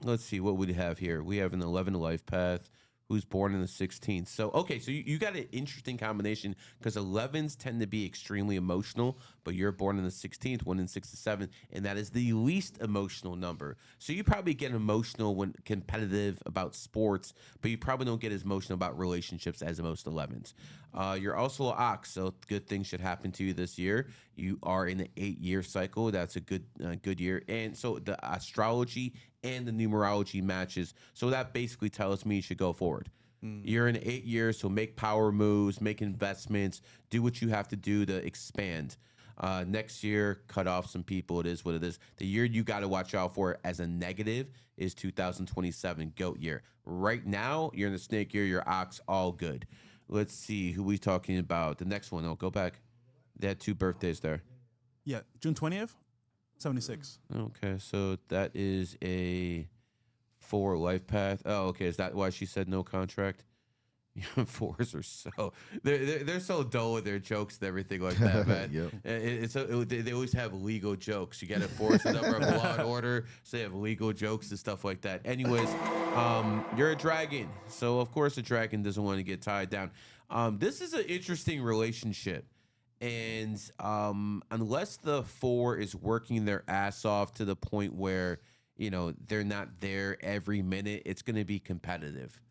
let's see what we have here. We have an 11 life path who's born in the 16th. So, okay, so you got an interesting combination because 11s tend to be extremely emotional, but you're born in the 16th, 1 in 6 to 7, and that is the least emotional number. So you probably get emotional when competitive about sports, but you probably don't get as emotional about relationships as most 11s. You're also an ox, so good things should happen to you this year. You are in an 8-year cycle. That's a good year. And so the astrology and the numerology matches. So that basically tells me you should go forward. You're in 8 years, so make power moves, make investments, do what you have to do to expand. Next year, cut off some people. It is what it is. The year you got to watch out for as a negative is 2027, goat year. Right now, you're in the snake year, you're ox, all good. Let's see who we talking about. The next one, go back. They had 2 birthdays there. Yeah, June 20th, 76. Okay, so that is a 4 life path. Oh, okay. Is that why she said no contract? 4s are so they're so dull with their jokes and everything like that, man. Yep. They always have legal jokes. You got to force the number of law and order, so they have legal jokes and stuff like that. Anyways, you're a dragon, so of course a dragon doesn't want to get tied down. This is an interesting relationship. And unless the 4 is working their ass off to the point where, they're not there every minute, it's going to be competitive.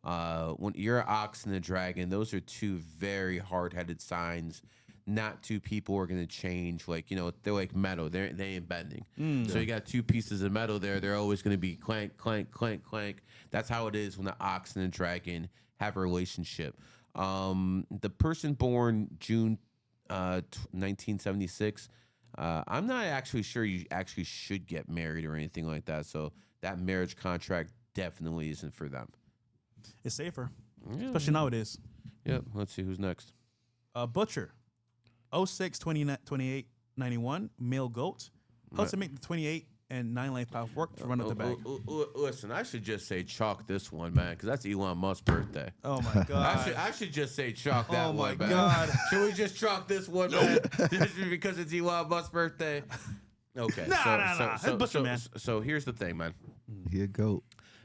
When you're an ox and a dragon, those are 2 very hard-headed signs. Not 2 people are going to change. Like, they're like metal. They ain't bending. So you got 2 pieces of metal there. They're always going to be clank, clank, clank, clank. That's how it is when the ox and the dragon have a relationship. The person born June 1976, I'm not actually sure you actually should get married or anything like that. So that marriage contract definitely isn't for them. It's safer, especially nowadays. Yep. Let's see who's next. Butcher, 06, 28, 91, male goat. Helps to make the 28 and 9 life path work to run up the bag. Listen, I should just say chalk this one, man, because that's Elon Musk's birthday. Oh my god! I should just say chalk that one, man. Oh my god! Should we just chalk this one, man? Just because it's Elon Musk's birthday? Okay. Nah. So here's the thing, man. He a goat.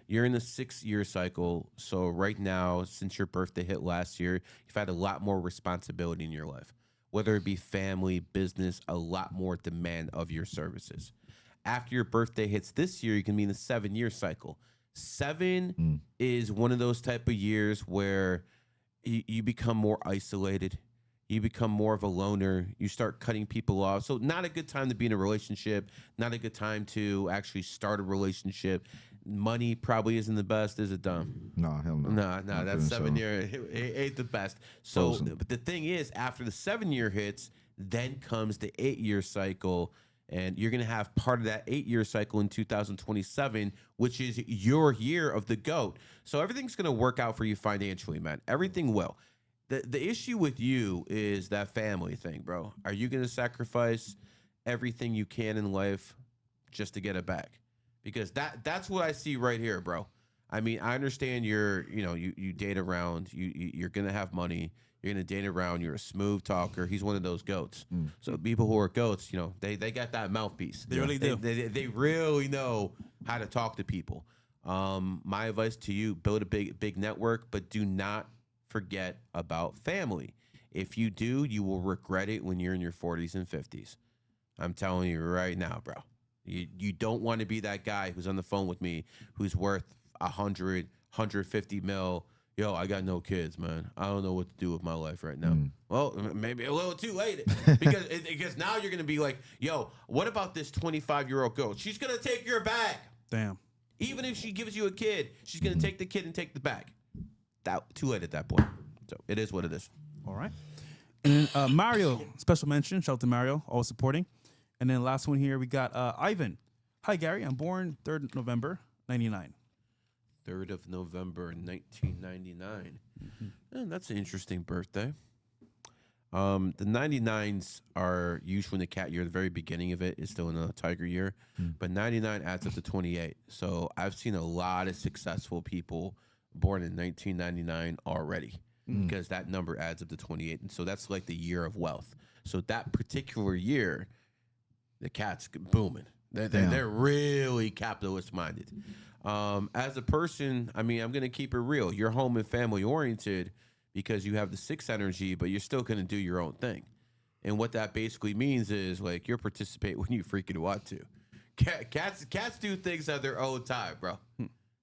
You're in a 6-year cycle. So right now, since your birthday hit last year, you've had a lot more responsibility in your life, whether it be family, business, a lot more demand of your services. After your birthday hits this year, you can be in a 7-year cycle. 7 is one of those type of years where you become more isolated. You become more of a loner. You start cutting people off. So not a good time to be in a relationship. Not a good time to actually start a relationship. Money probably isn't the best. Is it, Dom? No, hell no. No, that's 7-year. It ain't the best. So, but the thing is, after the 7-year hits, then comes the 8-year cycle. And you're going to have part of that 8-year cycle in 2027, which is your year of the GOAT. So everything's going to work out for you financially, man. Everything will. The issue with you is that family thing, bro. Are you going to sacrifice everything you can in life just to get it back? Because that's what I see right here, bro. I mean, I understand you date around. You're going to have money. You're going to date around. You're a smooth talker. He's one of those goats. So people who are goats, they got that mouthpiece. They really do. They really know how to talk to people. My advice to you, build a big network, but do not forget about family. If you do, you will regret it when you're in your 40s and 50s. I'm telling you right now, bro. You don't want to be that guy who's on the phone with me who's worth 100, 150 mil. Yo, I got no kids, man. I don't know what to do with my life right now. Well, maybe a little too late because now you're going to be like, yo, what about this 25-year-old girl? She's going to take your bag. Damn. Even if she gives you a kid, she's going to take the kid and take the bag. Too late at that point. So it is what it is. All right. And then Mario, special mention. Shout out to Mario, always supporting. And then last one here, we got Ivan. Hi, Gary. I'm born 3rd November, 99. 3rd of November, 1999. And that's an interesting birthday. The 99s are usually in the cat year. The very beginning of it is still in a tiger year. But 99 adds up to 28. So I've seen a lot of successful people born in 1999 already because that number adds up to 28. And so that's like the year of wealth. So that particular year, the cat's booming. They're really capitalist minded. As a person, I mean, I'm going to keep it real. You're home and family oriented because you have the 6 energy, but you're still going to do your own thing. And what that basically means is like you participate when you freaking want to. Cats do things on their own time, bro.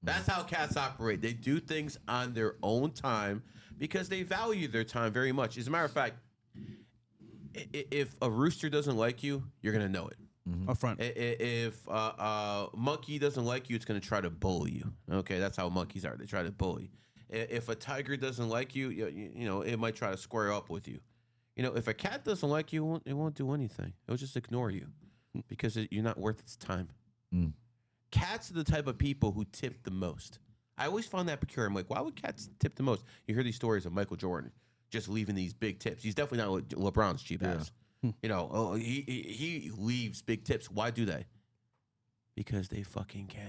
That's how cats operate. They do things on their own time because they value their time very much. As a matter of fact, if a rooster doesn't like you, you're going to know it. Up front. If a monkey doesn't like you, it's going to try to bully you. Okay, that's how monkeys are. They try to bully. If a tiger doesn't like you, you know, it might try to square up with you. You know, if a cat doesn't like you, it won't do anything. It'll just ignore you because you're not worth its time. Cats are the type of people who tip the most. I always found that peculiar. I'm like, why would cats tip the most? You hear these stories of Michael Jordan just leaving these big tips. He's definitely not LeBron's cheap ass. You know, he leaves big tips. Why do they? Because they fucking can.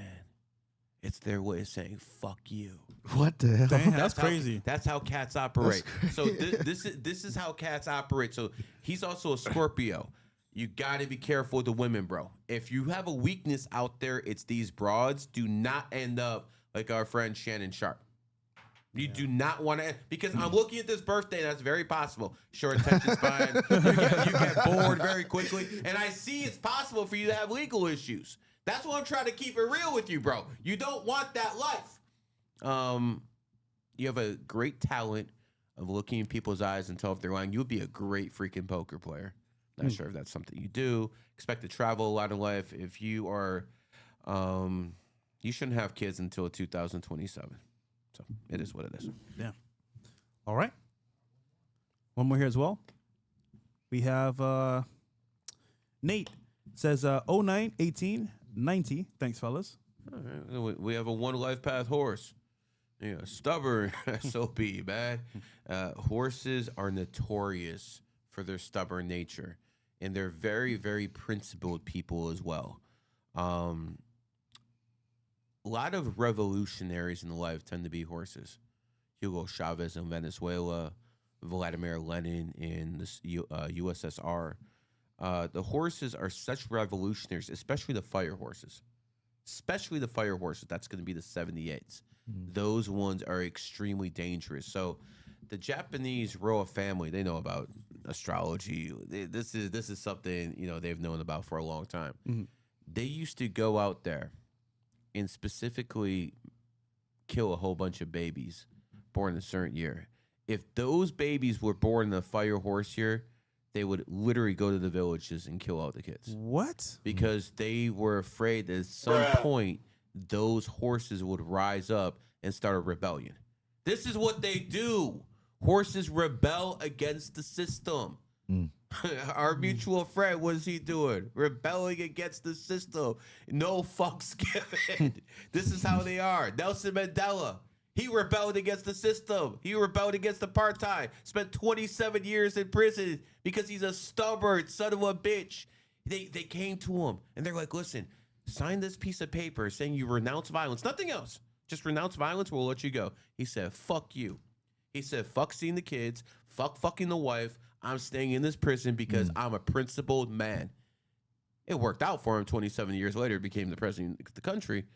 It's their way of saying "fuck you." What the hell? Damn, that's crazy. That's how cats operate. So this is how cats operate. So he's also a Scorpio. You got to be careful with the women, bro. If you have a weakness out there, it's these broads. Do not end up like our friend Shannon Sharp. You do not want to, because I'm looking at this birthday, and that's very possible. Short attention span, you get bored very quickly, and I see it's possible for you to have legal issues. That's why I'm trying to keep it real with you, bro. You don't want that life. You have a great talent of looking in people's eyes and tell if they're lying. You would be a great freaking poker player. Not sure if that's something you do. Expect to travel a lot in life. If you are, you shouldn't have kids until 2027. So it is what it is. Yeah. All right. One more here as well. We have Nate says 09, 18, 90. Thanks, fellas. All right. We have a one life path horse. Yeah, stubborn SOB, man. Horses are notorious for their stubborn nature, and they're very, very principled people as well. A lot of revolutionaries in life tend to be horses. Hugo Chavez in Venezuela, Vladimir Lenin in the USSR. The horses are such revolutionaries, especially the fire horses. Especially the fire horses. That's going to be the 78s. Those ones are extremely dangerous. So the Japanese royal family, they know about astrology. This is something, you know, they've known about for a long time. They used to go out there and specifically kill a whole bunch of babies born in a certain year. If those babies were born in a fire horse year, they would literally go to the villages and kill all the kids. What? Because they were afraid that at some point those horses would rise up and start a rebellion. This is what they do. Horses rebel against the system. Our mutual friend, what is he doing? Rebelling against the system. No fucks given. This is how they are. Nelson Mandela, he rebelled against the system. He rebelled against apartheid. Spent 27 years in prison because he's a stubborn son of a bitch. They came to him and they're like, listen, sign this piece of paper saying you renounce violence. Nothing else. Just renounce violence. We'll let you go. He said, fuck you. He said, fuck seeing the kids. Fuck fucking the wife. I'm staying in this prison because I'm a principled man. It worked out for him. 27 years later, he became the president of the country.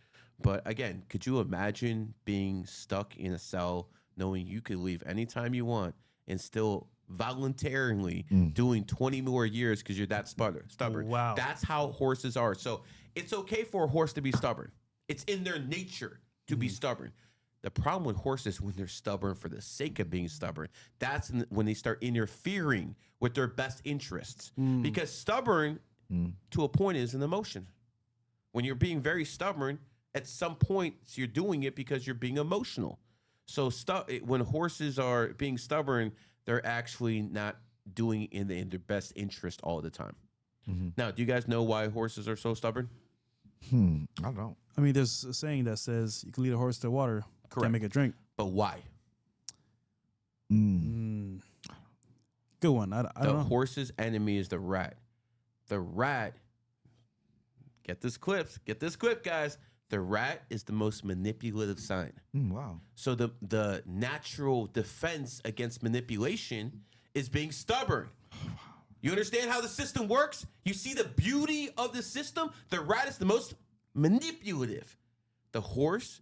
But again, could you imagine being stuck in a cell knowing you could leave anytime you want and still voluntarily doing 20 more years because you're that stubborn? Wow. That's how horses are. So it's okay for a horse to be stubborn. It's in their nature to be stubborn. The problem with horses when they're stubborn for the sake of being stubborn, that's when they start interfering with their best interests. Because stubborn, to a point, is an emotion. When you're being very stubborn, at some point, you're doing it because you're being emotional. So when horses are being stubborn, they're actually not doing it in their best interest all the time. Now, do you guys know why horses are so stubborn? I don't. I mean, there's a saying that says you can lead a horse to water, Correct. can't make it drink. But why? Good one. I don't know. The horse's enemy is the rat. The rat, get this clip, guys. The rat is the most manipulative sign. Wow. So the natural defense against manipulation is being stubborn. You understand how the system works? You see the beauty of the system? The rat is the most manipulative. The horse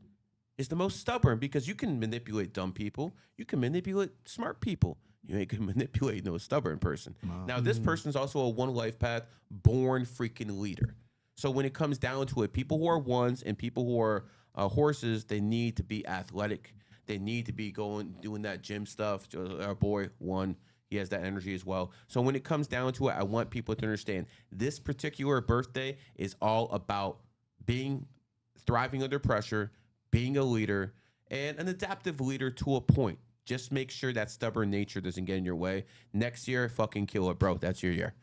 is the most stubborn because you can manipulate dumb people. You can manipulate smart people. You ain't gonna manipulate no stubborn person. Now, this person's also a one life path, born freaking leader. So when it comes down to it, people who are ones and people who are horses, they need to be athletic. They need to be doing that gym stuff. Our boy, one, he has that energy as well. So when it comes down to it, I want people to understand this particular birthday is all about thriving under pressure, being a leader, and an adaptive leader to a point. Just make sure that stubborn nature doesn't get in your way. Next year, fucking kill it, bro. That's your year.